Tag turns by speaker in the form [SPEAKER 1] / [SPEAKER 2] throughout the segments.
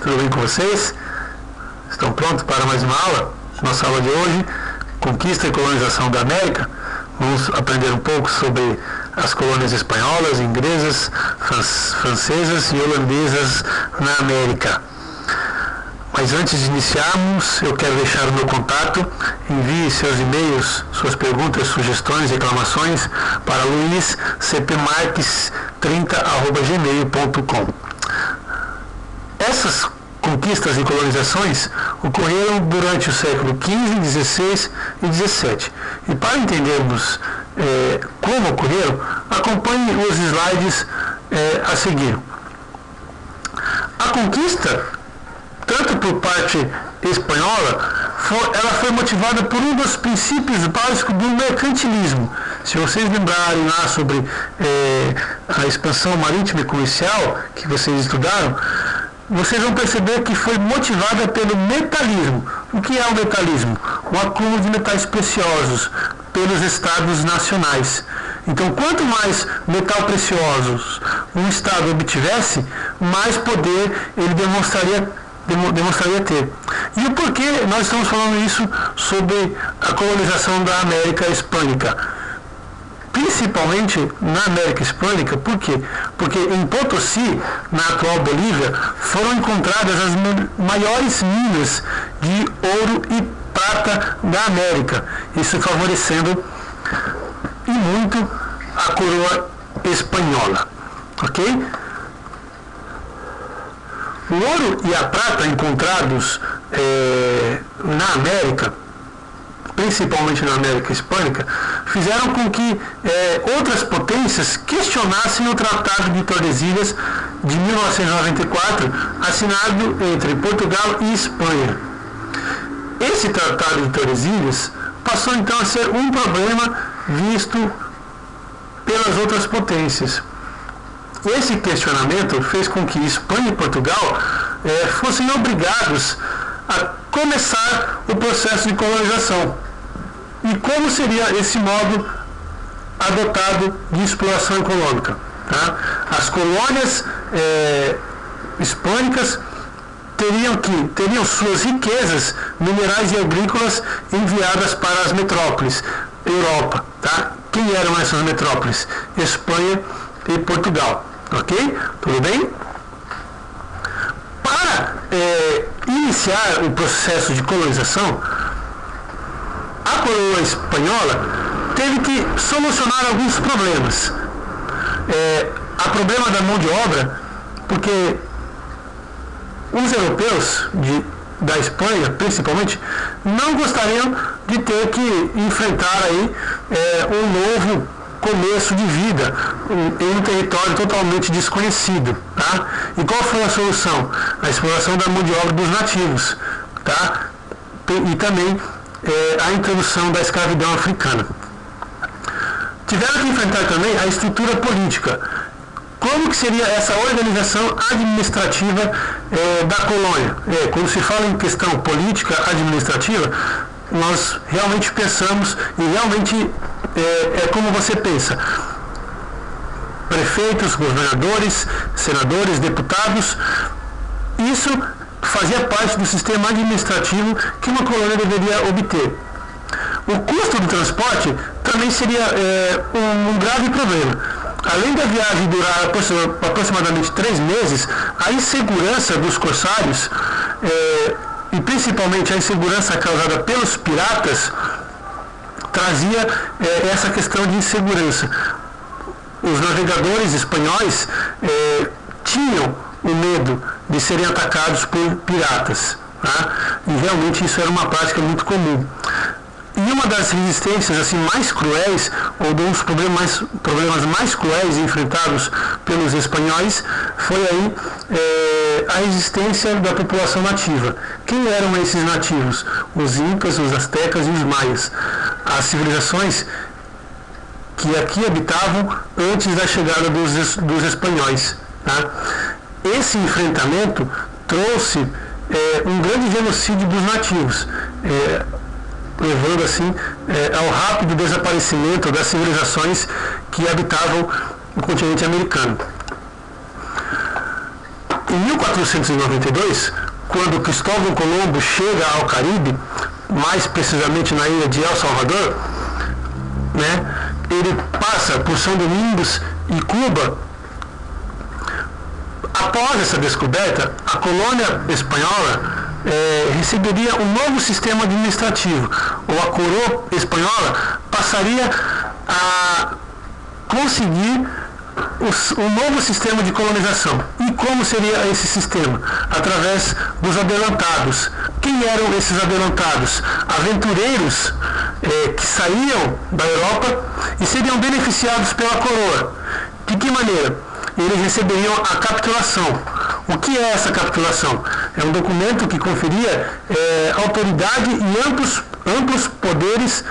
[SPEAKER 1] Tudo bem com vocês? Estão prontos para mais uma aula? Nossa aula de hoje, Conquista e Colonização da América. Vamos aprender um pouco sobre as colônias espanholas, inglesas, francesas e holandesas na América. Mas antes de iniciarmos, eu quero deixar o meu contato. Envie seus e-mails, suas perguntas, sugestões, reclamações para luiscpmarques30@gmail.com. Essas conquistas e colonizações ocorreram durante o século XV, XVI e XVII. E para entendermos como ocorreram, acompanhe os slides a seguir. A conquista, tanto por parte espanhola, ela foi motivada por um dos princípios básicos do mercantilismo. Se vocês lembrarem lá sobre a expansão marítima e comercial que vocês estudaram, vocês vão perceber que foi motivada pelo metalismo. O que é o metalismo? O acúmulo de metais preciosos pelos estados nacionais. Então, quanto mais metal preciosos um estado obtivesse, mais poder ele demonstraria ter. E o porquê nós estamos falando isso sobre a colonização da América Hispânica? Principalmente na América Hispânica, por quê? Porque em Potosí, na atual Bolívia, foram encontradas as maiores minas de ouro e prata da América, isso favorecendo e muito a coroa espanhola, ok? O ouro e a prata encontrados na América, principalmente na América Hispânica, fizeram com que outras potências questionassem o Tratado de Tordesilhas de 1994, assinado entre Portugal e Espanha. Esse Tratado de Tordesilhas passou então a ser um problema visto pelas outras potências. Esse questionamento fez com que Espanha e Portugal fossem obrigados a começar o processo de colonização. E como seria esse modo adotado de exploração econômica? Tá? As colônias hispânicas teriam suas riquezas minerais e agrícolas enviadas para as metrópoles, Europa. Tá? Quem eram essas metrópoles? Espanha e Portugal. Ok? Tudo bem? Para iniciar o processo de colonização, a coroa espanhola teve que solucionar alguns problemas. Há problema da mão de obra, porque os europeus da Espanha, principalmente, não gostariam de ter que enfrentar aí um novo começo de vida em um território totalmente desconhecido, tá? E qual foi a solução? A exploração da mão de obra dos nativos, tá? E também a introdução da escravidão africana. Tiveram que enfrentar também a estrutura política. Como que seria essa organização administrativa da colônia? Quando se fala em questão política administrativa, nós realmente pensamos e realmente é como você pensa: prefeitos, governadores, senadores, deputados. Isso fazia parte do sistema administrativo que uma colônia deveria obter. O custo do transporte também seria um grave problema. Além da viagem durar aproximadamente 3 meses, a insegurança dos corsários, e principalmente a insegurança causada pelos piratas, trazia essa questão de insegurança. Os navegadores espanhóis tinham o medo de serem atacados por piratas, tá? E realmente isso era uma prática muito comum. E uma das resistências assim mais cruéis, ou dos problemas mais cruéis enfrentados pelos espanhóis, foi aí a resistência da população nativa. Quem eram esses nativos? Os incas, os astecas e os maias. As civilizações que aqui habitavam antes da chegada dos espanhóis. Tá? Esse enfrentamento trouxe um grande genocídio dos nativos, levando assim ao rápido desaparecimento das civilizações que habitavam o continente americano. Em 1492, quando Cristóvão Colombo chega ao Caribe, mais precisamente na ilha de El Salvador, né, ele passa por São Domingos e Cuba. Após essa descoberta, a colônia espanhola receberia um novo sistema administrativo, ou a coroa espanhola passaria a conseguir um novo sistema de colonização. E como seria esse sistema? Através dos adelantados. Quem eram esses adelantados? Aventureiros que saíam da Europa e seriam beneficiados pela coroa. De que maneira? Eles receberiam a capitulação. O que é essa capitulação? É um documento que conferia autoridade e amplos poderes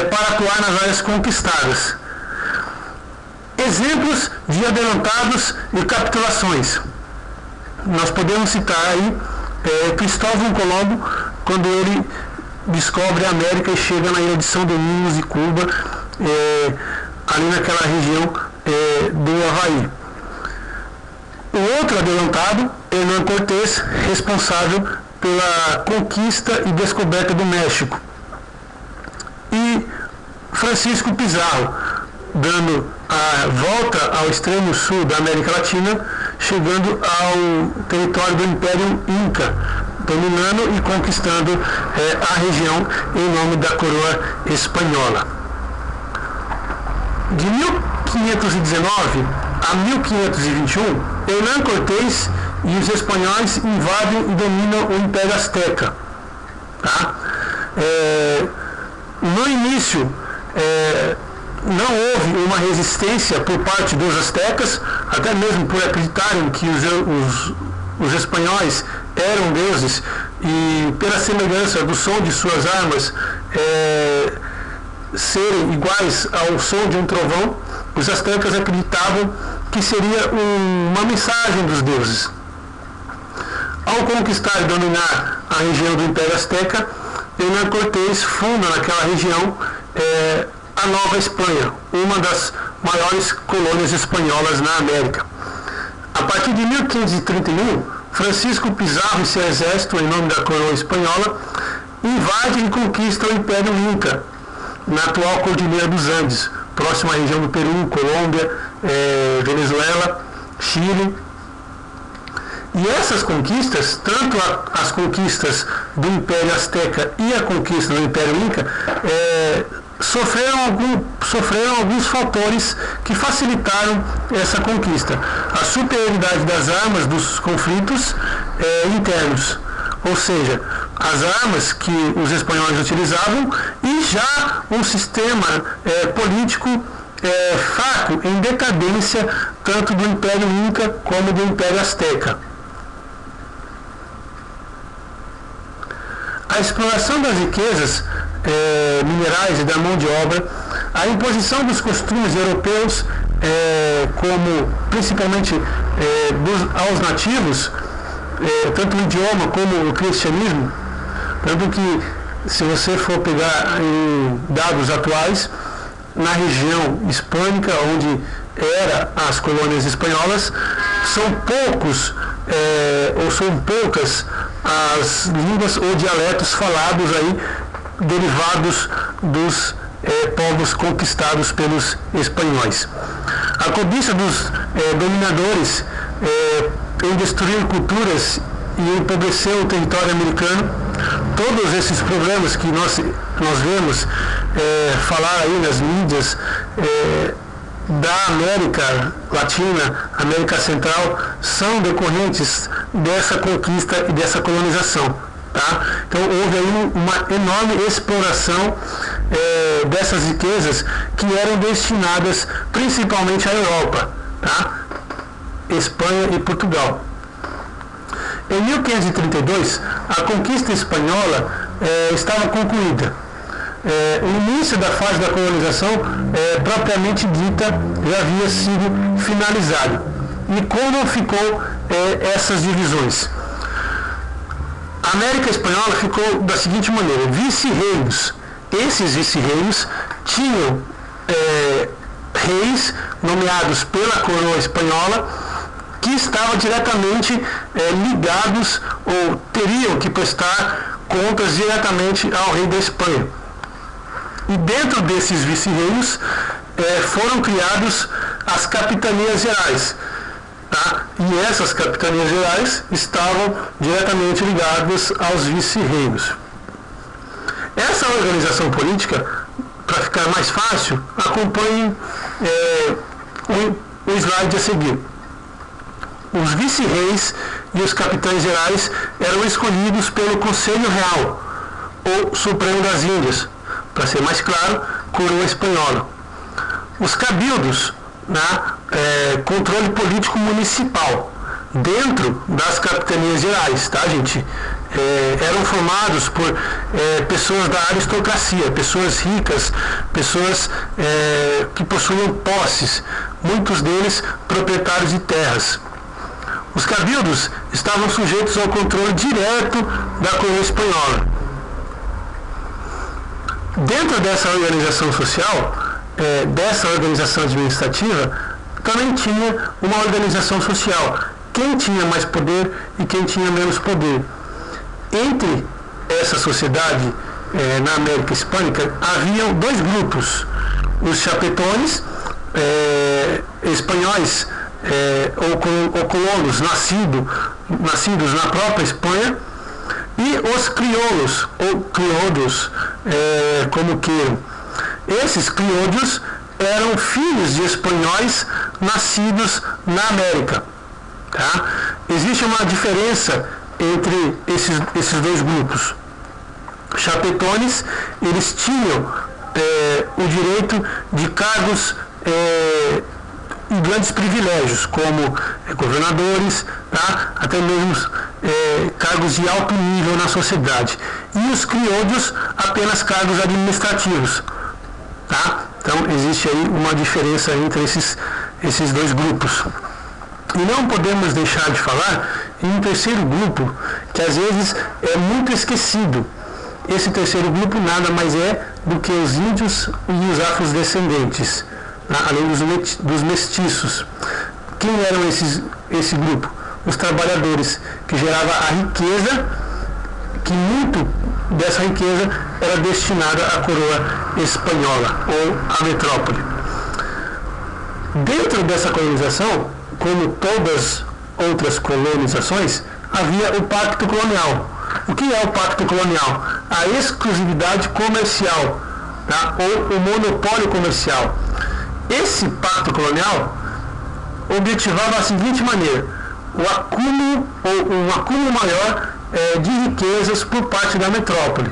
[SPEAKER 1] para atuar nas áreas conquistadas. Exemplos de adelantados e capitulações. Nós podemos citar aí Cristóvão Colombo, quando ele descobre a América e chega na ilha de São Domingos e Cuba, ali naquela região do Havaí. O outro adelantado, Hernán Cortés, responsável pela conquista e descoberta do México. E Francisco Pizarro, dando a volta ao extremo sul da América Latina, chegando ao território do Império Inca, dominando e conquistando a região em nome da coroa espanhola. De 1519 a 1521, Hernán Cortés e os espanhóis invadem e dominam o Império Azteca. Tá? No início, não houve uma resistência por parte dos aztecas, até mesmo por acreditarem que os espanhóis eram deuses e pela semelhança do som de suas armas serem iguais ao som de um trovão, os aztecas acreditavam que seria uma mensagem dos deuses. Ao conquistar e dominar a região do Império Azteca, Hernán Cortés funda naquela região a Nova Espanha, uma das maiores colônias espanholas na América. A partir de 1531, Francisco Pizarro e seu exército, em nome da coroa espanhola, invade e conquista o Império Inca, na atual Cordilheira dos Andes, próxima à região do Peru, Colômbia, Venezuela, Chile. E essas conquistas, tanto as conquistas do Império Azteca e a conquista do Império Inca, sofreram alguns fatores que facilitaram essa conquista. A superioridade das armas dos conflitos internos, ou seja, as armas que os espanhóis utilizavam e já um sistema político fraco, em decadência, tanto do Império Inca como do Império Azteca. A exploração das riquezas minerais e da mão de obra, a imposição dos costumes europeus, como principalmente aos nativos, tanto o idioma como o cristianismo, tanto que, se você for pegar em dados atuais, na região hispânica, onde eram as colônias espanholas, são poucas as línguas ou dialetos falados aí, derivados dos povos conquistados pelos espanhóis. A cobiça dos dominadores em destruir culturas e empobrecer o território americano, todos esses problemas que nós vemos falar aí nas mídias da América Latina, América Central, são decorrentes dessa conquista e dessa colonização. Tá? Então houve aí uma enorme exploração dessas riquezas que eram destinadas principalmente à Europa, tá? Espanha e Portugal. Em 1532, a conquista espanhola estava concluída. O início da fase da colonização, propriamente dita, já havia sido finalizado. E como ficou essas divisões? A América Espanhola ficou da seguinte maneira: vice-reinos. Esses vice-reinos tinham reis nomeados pela coroa espanhola que estavam diretamente ligados ou teriam que prestar contas diretamente ao rei da Espanha. E dentro desses vice-reinos foram criados as capitanias gerais. Tá? E essas capitanias gerais estavam diretamente ligadas aos vice-reinos. Essa organização política, para ficar mais fácil, acompanhe o slide a seguir. Os vice-reis e os capitães gerais eram escolhidos pelo Conselho Real, ou Supremo das Índias, para ser mais claro, coroa espanhola. Os cabildos, controle político municipal, dentro das capitanias gerais, tá, gente? Eram formados por pessoas da aristocracia, pessoas ricas, pessoas que possuíam posses, muitos deles proprietários de terras. Os cabildos estavam sujeitos ao controle direto da coroa espanhola. Dentro dessa organização social, dessa organização administrativa, também tinha uma organização social. Quem tinha mais poder e quem tinha menos poder. Entre essa sociedade na América Hispânica, haviam dois grupos. Os chapetones, espanhóis ou colonos nascidos na própria Espanha, e os crioulos, ou crioudos, como queiram. Esses crioudos eram filhos de espanhóis nascidos na América. Tá? Existe uma diferença entre esses dois grupos. Os chapetones, eles tinham o direito de cargos e grandes privilégios, como governadores, tá? Até mesmo cargos de alto nível na sociedade. E os crioudos, apenas cargos administrativos. Tá? Então, existe aí uma diferença entre esses dois grupos. E não podemos deixar de falar em um terceiro grupo, que às vezes é muito esquecido. Esse terceiro grupo nada mais é do que os índios e os afrodescendentes, além dos mestiços. Quem eram esse grupo? Os trabalhadores, que gerava a riqueza, que muito dessa riqueza era destinada à coroa espanhola, ou à metrópole. Dentro dessa colonização, como todas outras colonizações, havia o pacto colonial. O que é o pacto colonial? A exclusividade comercial, tá? Ou o monopólio comercial. Esse pacto colonial objetivava a seguinte maneira: o acúmulo ou um acúmulo maior de riquezas por parte da metrópole.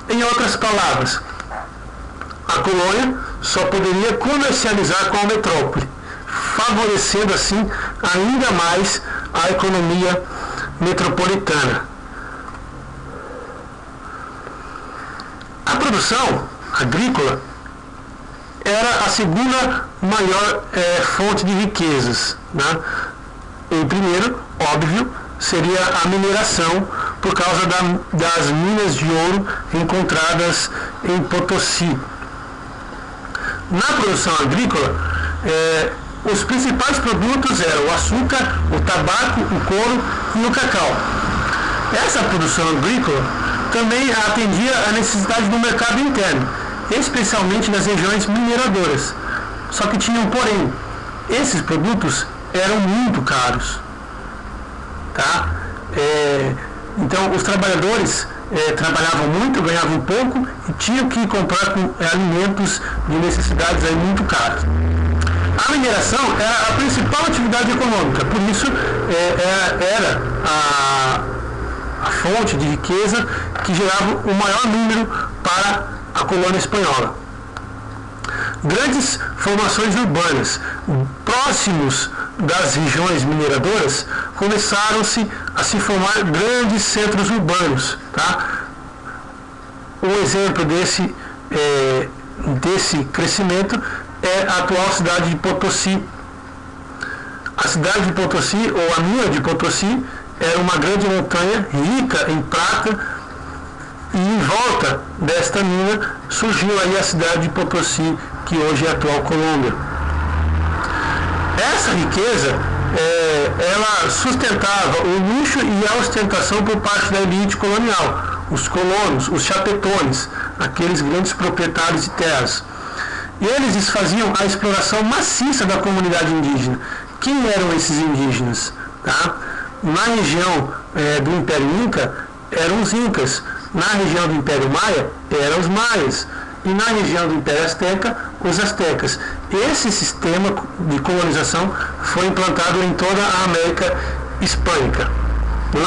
[SPEAKER 1] Em outras palavras, a colônia só poderia comercializar com a metrópole, favorecendo assim ainda mais a economia metropolitana. A produção agrícola era a segunda maior fonte de riquezas, né? Em primeiro, óbvio, seria a mineração, por causa das minas de ouro encontradas em Potosí. Na produção agrícola, os principais produtos eram o açúcar, o tabaco, o couro e o cacau. Essa produção agrícola também atendia à necessidade do mercado interno, especialmente nas regiões mineradoras. Só que tinha um porém: esses produtos eram muito caros. Tá? Então, os trabalhadores trabalhavam muito, ganhavam pouco e tinham que comprar alimentos de necessidades aí muito caros. A mineração era a principal atividade econômica, por isso era a fonte de riqueza que gerava o maior número para a colônia espanhola. Grandes formações urbanas próximos das regiões mineradoras começaram-se a se formar grandes centros urbanos. Tá? Um exemplo desse crescimento é a atual cidade de Potosí. A cidade de Potosí, ou a mina de Potosí, era uma grande montanha rica em prata, e em volta desta mina surgiu aí a cidade de Potosí, que hoje é a atual Colômbia. Essa riqueza ela sustentava o luxo e a ostentação por parte da elite colonial, os colonos, os chapetones, aqueles grandes proprietários de terras. E eles desfaziam a exploração maciça da comunidade indígena. Quem eram esses indígenas? Tá? Na região do Império Inca, eram os Incas. Na região do Império Maia, eram os Maias. E na região do Império Azteca, os Aztecas. Esse sistema de colonização foi implantado em toda a América Hispânica. Né?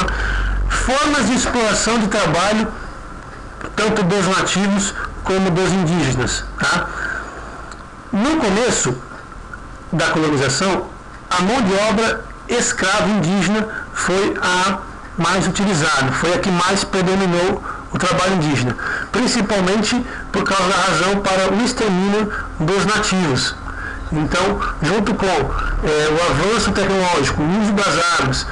[SPEAKER 1] Formas de exploração de trabalho, tanto dos nativos como dos indígenas. Tá? No começo da colonização, a mão de obra escrava indígena foi a mais utilizada, foi a que mais predominou o trabalho indígena, principalmente por causa da razão para o extermínio dos nativos. Então, junto com o avanço tecnológico, o uso das armas,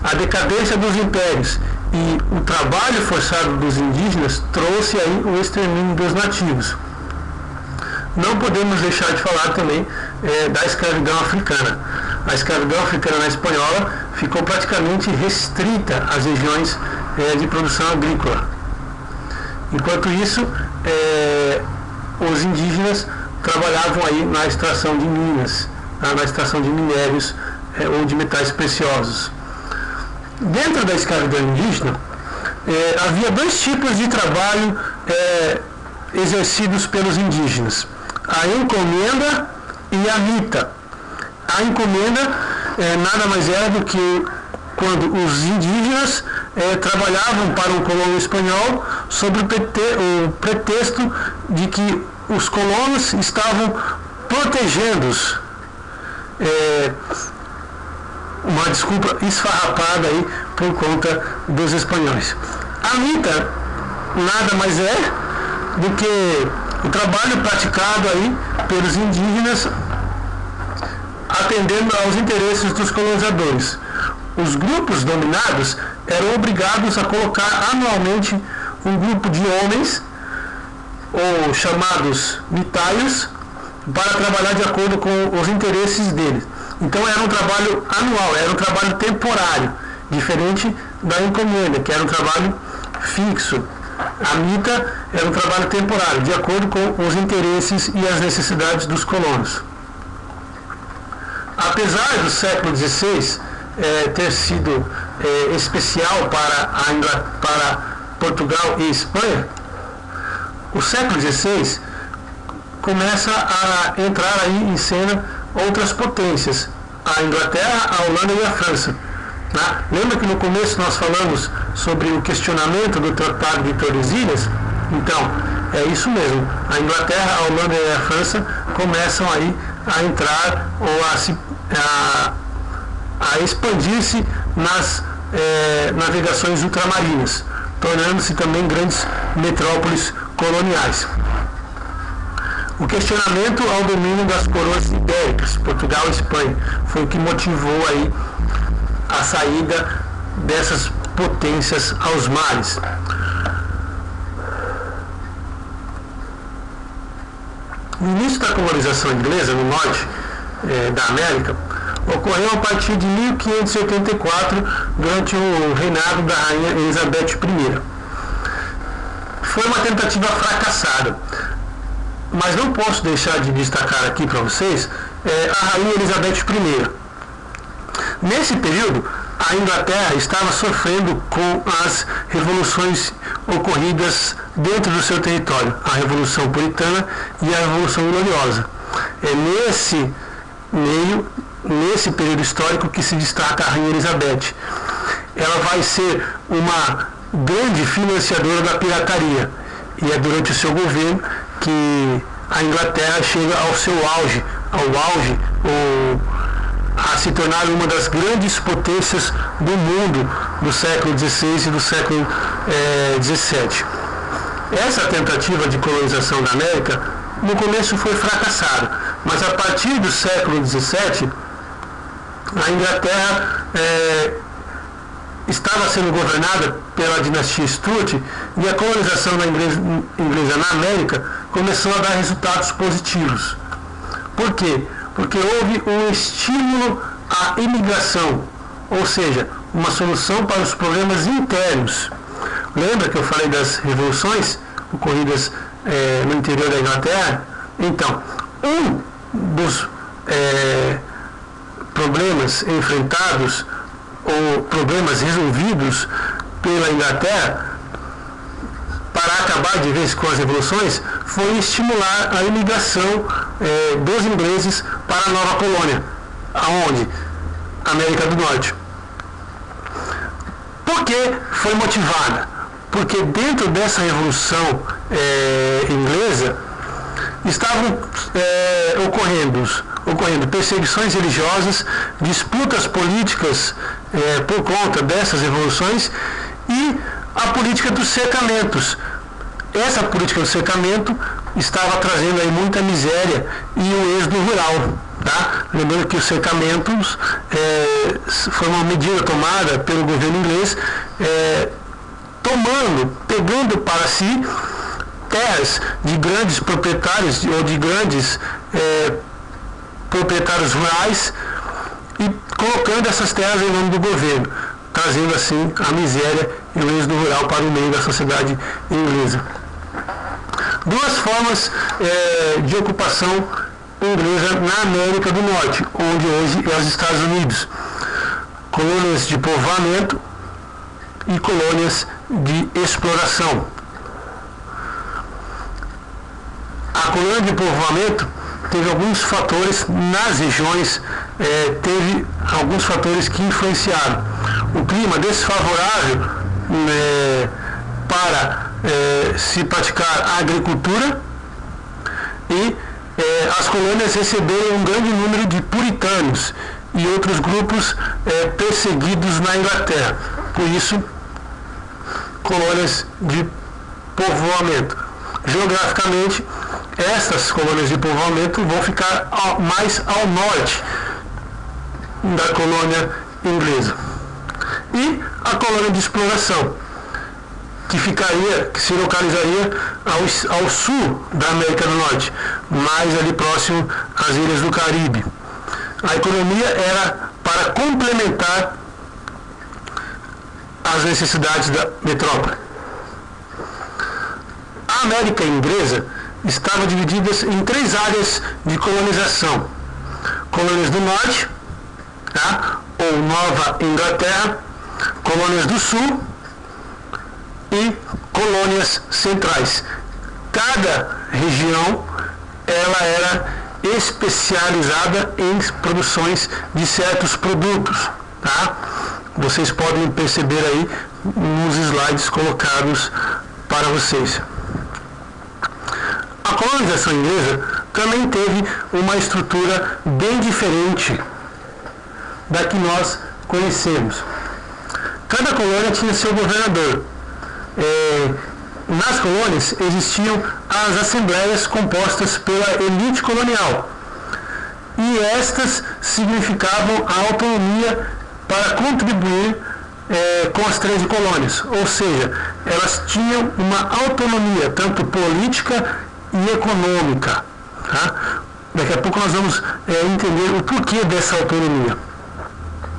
[SPEAKER 1] a decadência dos impérios e o trabalho forçado dos indígenas, trouxe aí o extermínio dos nativos. Não podemos deixar de falar também da escravidão africana. A escravidão africana na espanhola ficou praticamente restrita às regiões de produção agrícola. Enquanto isso, os indígenas trabalhavam aí na extração de minas, na extração de minérios ou de metais preciosos. Dentro da escravidão indígena, havia dois tipos de trabalho exercidos pelos indígenas: a encomenda e a mita. A encomenda nada mais era do que quando os indígenas trabalhavam para um colono espanhol sob o pretexto de que os colonos estavam protegendo-os. Uma desculpa esfarrapada aí por conta dos espanhóis. A mita nada mais é do que o trabalho praticado aí pelos indígenas atendendo aos interesses dos colonizadores. Os grupos dominados eram obrigados a colocar anualmente um grupo de homens, ou chamados mitaios, para trabalhar de acordo com os interesses deles. Então era um trabalho anual, era um trabalho temporário, diferente da encomenda, que era um trabalho fixo. A mita era um trabalho temporário, de acordo com os interesses e as necessidades dos colonos. Apesar do século XVI ter sido especial para Portugal e Espanha, o século XVI começa a entrar aí em cena outras potências, a Inglaterra, a Holanda e a França. Lembra que no começo nós falamos sobre o questionamento do Tratado de Tordesilhas? Então, é isso mesmo. A Inglaterra, a Holanda e a França começam aí a entrar ou a expandir-se nas navegações ultramarinas, tornando-se também grandes metrópoles coloniais. O questionamento ao domínio das coroas ibéricas, Portugal e Espanha, foi o que motivou aí a saída dessas potências aos mares. O início da colonização inglesa no norte da América ocorreu a partir de 1584, durante o reinado da rainha Elizabeth I. Foi uma tentativa fracassada, mas não posso deixar de destacar aqui para vocês a rainha Elizabeth I. Nesse período, a Inglaterra estava sofrendo com as revoluções ocorridas dentro do seu território, a Revolução Puritana e a Revolução Gloriosa. É nesse período histórico que se destaca a Rainha Elizabeth. Ela vai ser uma grande financiadora da pirataria, e é durante o seu governo que a Inglaterra chega ao seu auge, a se tornar uma das grandes potências do mundo do século XVI e do século XVII. Essa tentativa de colonização da América, no começo foi fracassada, mas a partir do século XVII, a Inglaterra estava sendo governada pela dinastia Stuart, e a colonização inglesa na América começou a dar resultados positivos. Por quê? Porque houve um estímulo a imigração, ou seja, uma solução para os problemas internos. Lembra que eu falei das revoluções ocorridas no interior da Inglaterra? Então, um dos problemas enfrentados ou problemas resolvidos pela Inglaterra para acabar de vez com as revoluções foi estimular a imigração dos ingleses para a nova colônia. Aonde? América do Norte. Por que foi motivada? Porque dentro dessa revolução inglesa estavam ocorrendo perseguições religiosas, disputas políticas por conta dessas revoluções e a política dos cercamentos. Essa política do cercamento estava trazendo aí muita miséria e o êxodo rural. Tá? Lembrando que os cercamentos foi uma medida tomada pelo governo inglês, pegando para si terras de grandes proprietários ou de grandes proprietários rurais e colocando essas terras em nome do governo, trazendo assim a miséria e o êxodo rural para o meio da sociedade inglesa. Duas formas de ocupação inglesa na América do Norte, onde hoje é os Estados Unidos: colônias de povoamento e colônias de exploração. A colônia de povoamento teve alguns fatores nas regiões, teve alguns fatores que influenciaram. O clima desfavorável para se praticar a agricultura e as colônias receberam um grande número de puritanos e outros grupos perseguidos na Inglaterra. Por isso, colônias de povoamento. Geograficamente, essas colônias de povoamento vão ficar mais ao norte da colônia inglesa. E a colônia de exploração, que se localizaria ao sul da América do Norte, mais ali próximo às ilhas do Caribe. A economia era para complementar as necessidades da metrópole. A América inglesa estava dividida em 3 áreas de colonização: colônias do Norte, tá? Ou Nova Inglaterra, colônias do Sul e colônias centrais. Cada região ela era especializada em produções de certos produtos, tá? Vocês podem perceber aí nos slides colocados para vocês. A colonização inglesa também teve uma estrutura bem diferente da que nós conhecemos. Cada colônia tinha seu governador. Nas colônias existiam as assembleias compostas pela elite colonial, e estas significavam a autonomia para contribuir com as 13 colônias, ou seja, elas tinham uma autonomia tanto política e econômica. Tá? Daqui a pouco nós vamos entender o porquê dessa autonomia.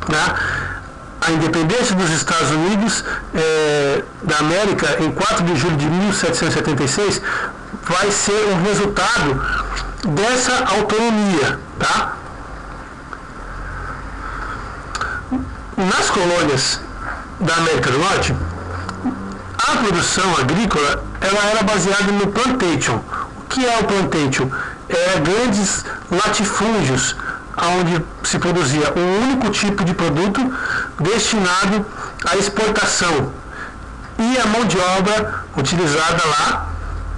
[SPEAKER 1] Tá? A independência dos Estados Unidos da América, em 4 de julho de 1776, vai ser um resultado dessa autonomia. Tá? Nas colônias da América do Norte, a produção agrícola ela era baseada no plantation. O que é o plantation? Grandes latifúndios, onde se produzia um único tipo de produto destinado à exportação. E a mão de obra utilizada lá,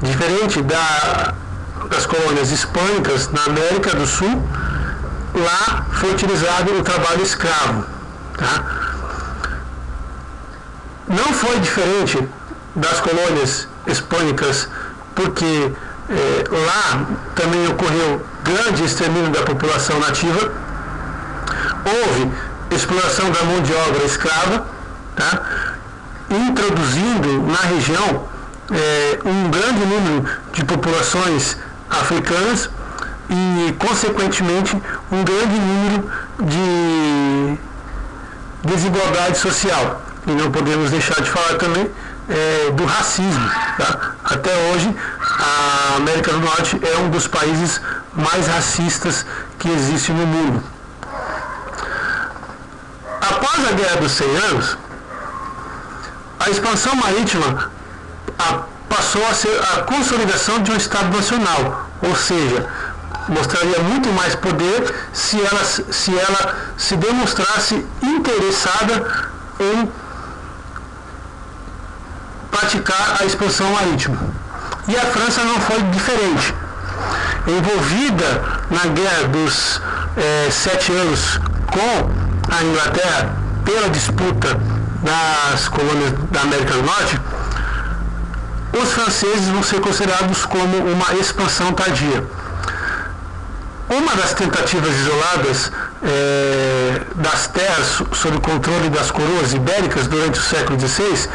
[SPEAKER 1] diferente das colônias hispânicas na América do Sul, lá foi utilizado o trabalho escravo. Tá? Não foi diferente das colônias hispânicas, porque lá também ocorreu grande extermínio da população nativa, houve exploração da mão de obra escrava, tá? Introduzindo na região um grande número de populações africanas e, consequentemente, um grande número de desigualdade social. E não podemos deixar de falar também do racismo. Tá? Até hoje, a América do Norte é um dos países mais racistas que existe no mundo. Após a Guerra dos 100 Anos, a expansão marítima passou a ser a consolidação de um Estado nacional, ou seja, mostraria muito mais poder se ela se demonstrasse interessada em praticar a expansão marítima. E a França não foi diferente. Envolvida na Guerra dos 7 Anos com a Inglaterra pela disputa das colônias da América do Norte, os franceses vão ser considerados como uma expansão tardia. Uma das tentativas isoladas das terras sob o controle das coroas ibéricas durante o século XVI,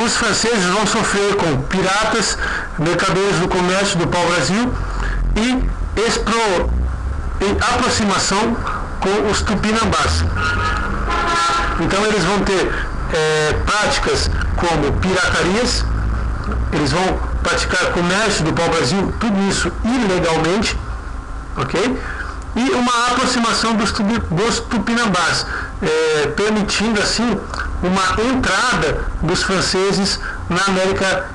[SPEAKER 1] os franceses vão sofrer com piratas, mercadores do comércio do pau-brasil e aproximação com os tupinambás. Então eles vão ter práticas como piratarias, eles vão praticar comércio do pau-brasil, tudo isso ilegalmente, ok? E uma aproximação dos tupinambás, permitindo assim uma entrada dos franceses na América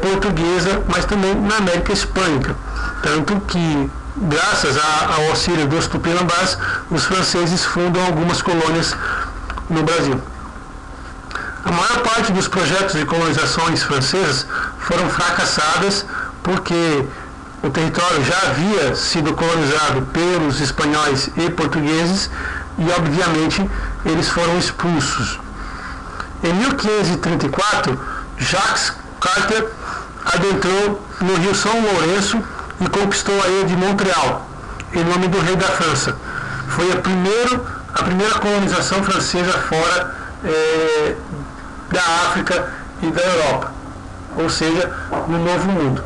[SPEAKER 1] portuguesa, mas também na América hispânica. Tanto que, graças ao auxílio dos tupinambás, os franceses fundam algumas colônias no Brasil. A maior parte dos projetos de colonizações francesas foram fracassadas porque o território já havia sido colonizado pelos espanhóis e portugueses e, obviamente, eles foram expulsos. Em 1534, Jacques Cartier adentrou no Rio São Lourenço e conquistou a ilha de Montreal, em nome do rei da França. Foi a primeira colonização francesa fora da África e da Europa, ou seja, no Novo Mundo.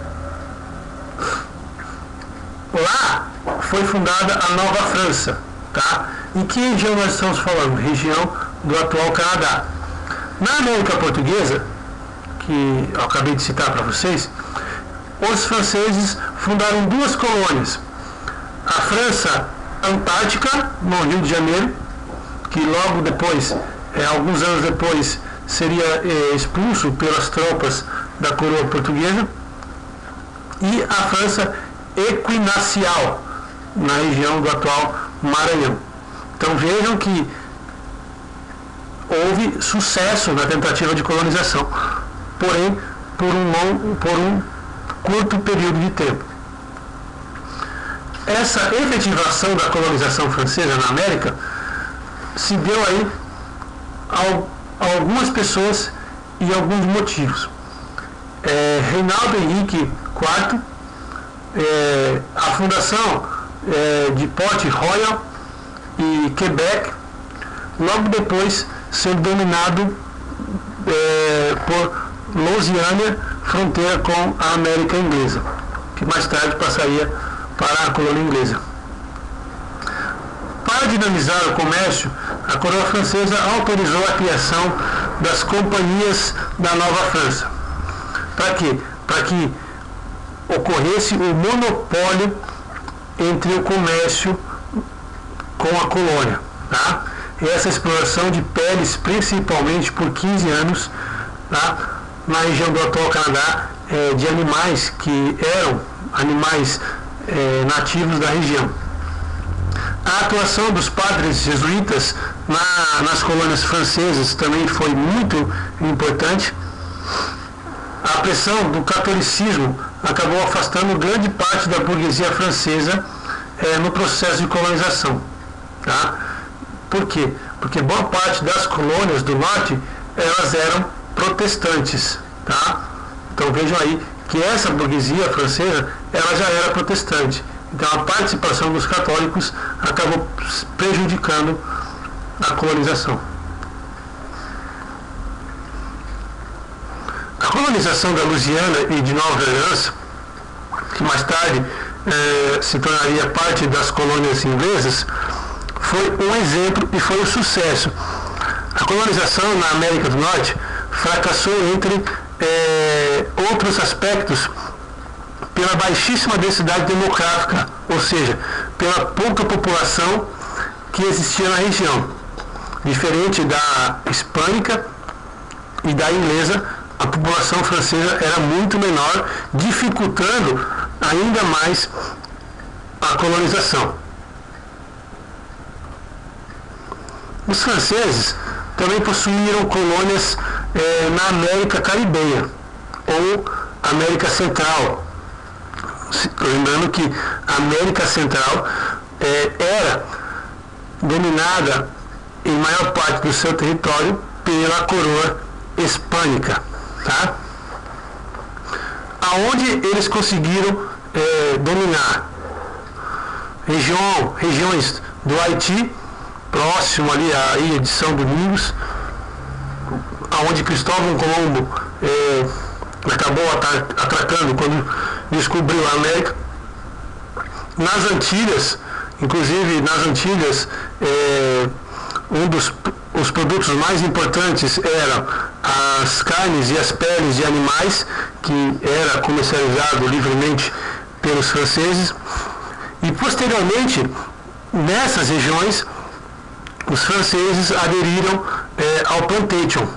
[SPEAKER 1] Lá foi fundada a Nova França, tá? Em que região nós estamos falando? Região do atual Canadá. Na América Portuguesa, que eu acabei de citar para vocês, os franceses fundaram duas colônias. A França Antártica, no Rio de Janeiro, que logo depois, alguns anos depois, seria expulso pelas tropas da coroa portuguesa, e a França Equinacial, na região do atual Maranhão. Então vejam que houve sucesso na tentativa de colonização, porém por um curto período de tempo. Essa efetivação da colonização francesa na América se deu aí a algumas pessoas e alguns motivos. Reinaldo Henrique IV, a fundação de Port Royal e Quebec, logo depois sendo dominado por Louisiana, fronteira com a América Inglesa, que mais tarde passaria para a colônia inglesa. Para dinamizar o comércio, a coroa francesa autorizou a criação das companhias da Nova França. Para quê? Para que ocorresse o monopólio entre o comércio com a colônia. Tá? E essa exploração de peles, principalmente por 15 anos, tá? Na região do atual Canadá, de animais que eram animais nativos da região. A atuação dos padres jesuítas nas colônias francesas também foi muito importante. A pressão do catolicismo acabou afastando grande parte da burguesia francesa no processo de colonização. Tá? Por quê? Porque boa parte das colônias do norte elas eram protestantes. Tá? Então vejam aí que essa burguesia francesa ela já era protestante. Então a participação dos católicos acabou prejudicando a colonização. A colonização da Louisiana e de Nova Orleans, que mais tarde se tornaria parte das colônias inglesas, foi um exemplo e foi um sucesso. A colonização na América do Norte fracassou entre outros aspectos pela baixíssima densidade demográfica, ou seja, pela pouca população que existia na região. Diferente da hispânica e da inglesa, a população francesa era muito menor, dificultando ainda mais a colonização. Os franceses também possuíram colônias na América Caribenha ou América Central. Lembrando que a América Central era dominada em maior parte do seu território pela coroa hispânica, tá? Aonde eles conseguiram dominar regiões do Haiti, próximo ali à ilha de São Domingos, aonde Cristóvão Colombo acabou atracando quando descobriu a América. Nas Antilhas, inclusive nas Antilhas, os produtos mais importantes eram as carnes e as peles de animais, que era comercializado livremente pelos franceses, e posteriormente nessas regiões os franceses aderiram ao plantation,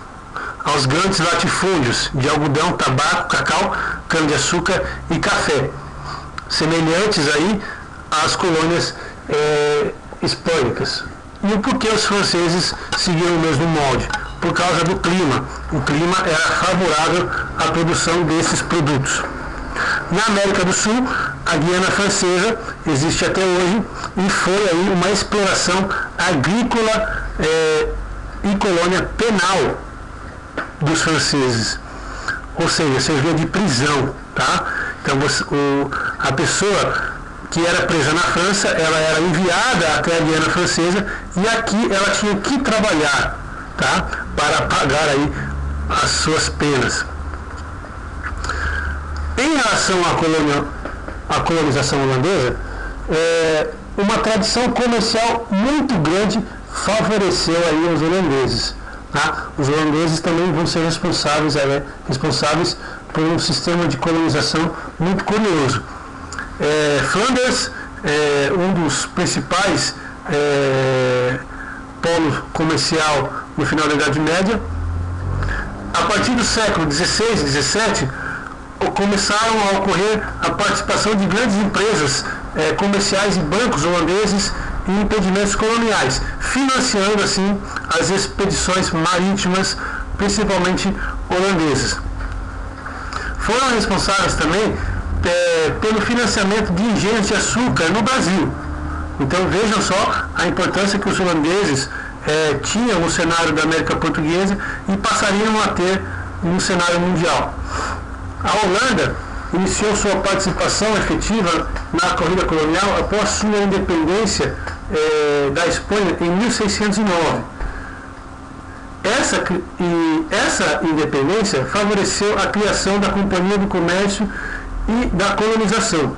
[SPEAKER 1] aos grandes latifúndios de algodão, tabaco, cacau, cana-de-açúcar e café, semelhantes aí às colônias hispânicas. E o porquê os franceses seguiram o mesmo molde? Por causa do clima. O clima era favorável à produção desses produtos. Na América do Sul, a Guiana Francesa existe até hoje e foi aí uma exploração agrícola e colônia penal dos franceses. Ou seja, servia de prisão, tá? Então a pessoa que era presa na França, ela era enviada até a Guiana Francesa e aqui ela tinha que trabalhar, tá? Para pagar aí as suas penas. Em relação à colonização holandesa, uma tradição comercial muito grande favoreceu aí os holandeses. Tá? Os holandeses também vão ser responsáveis por um sistema de colonização muito curioso. Flanders, um dos principais polos comercial no final da Idade Média, a partir do século XVI e XVII, começaram a ocorrer a participação de grandes empresas comerciais e bancos holandeses em empreendimentos coloniais, financiando assim as expedições marítimas, principalmente holandesas. Foram responsáveis também pelo financiamento de engenhos de açúcar no Brasil. Então vejam só a importância que os holandeses tinham no cenário da América Portuguesa e passariam a ter no cenário mundial. A Holanda iniciou sua participação efetiva na corrida colonial após sua independência da Espanha em 1609. Essa independência favoreceu a criação da Companhia do Comércio e da Colonização.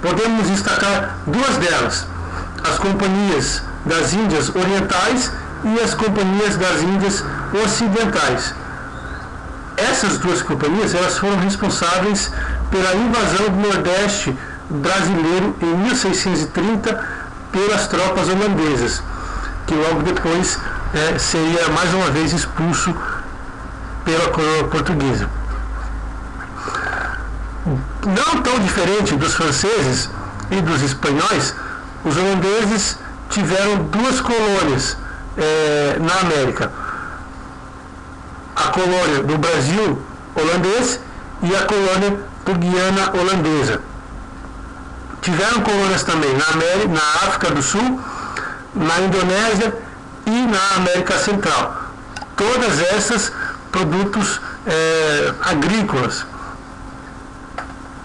[SPEAKER 1] Podemos destacar duas delas: as Companhias das Índias Orientais e as Companhias das Índias Ocidentais. Essas duas companhias elas foram responsáveis pela invasão do Nordeste brasileiro em 1630 pelas tropas holandesas, que logo depois seria mais uma vez expulso pela coroa portuguesa. Não tão diferente dos franceses e dos espanhóis, os holandeses tiveram duas colônias na América: a colônia do Brasil holandês e a colônia do Guiana holandesa. Tiveram colônias também na África do Sul, na Indonésia e na América Central. Todas essas produtos agrícolas,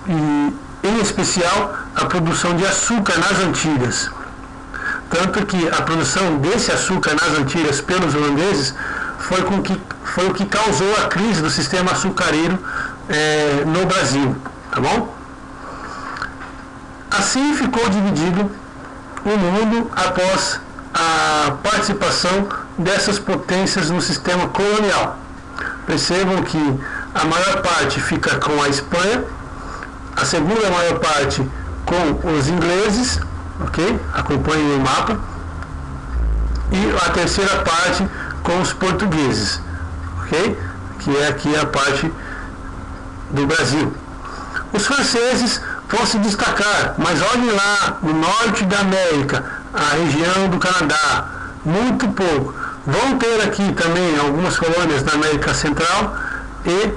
[SPEAKER 1] e em especial a produção de açúcar nas Antilhas. Tanto que a produção desse açúcar nas Antilhas pelos holandeses foi o que causou a crise do sistema açucareiro no Brasil, tá bom? Assim ficou dividido o mundo após a participação dessas potências no sistema colonial. Percebam que a maior parte fica com a Espanha, a segunda maior parte com os ingleses, ok? Acompanhem o mapa, e a terceira parte com os portugueses, ok? Que é aqui a parte do Brasil. Os franceses vão se destacar, mas olhem lá no norte da América, a região do Canadá, muito pouco. Vão ter aqui também algumas colônias na América Central e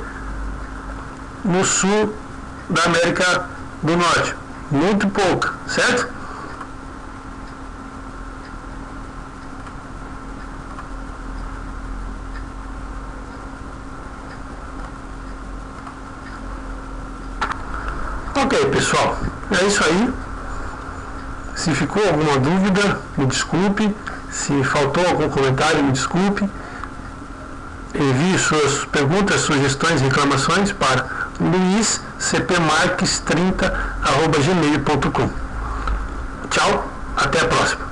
[SPEAKER 1] no sul da América do Norte, muito pouco, certo? Ok, pessoal, é isso aí. Se ficou alguma dúvida, me desculpe. Se faltou algum comentário, me desculpe. Envie suas perguntas, sugestões, reclamações para luiscpmarques30@gmail.com. Tchau, até a próxima.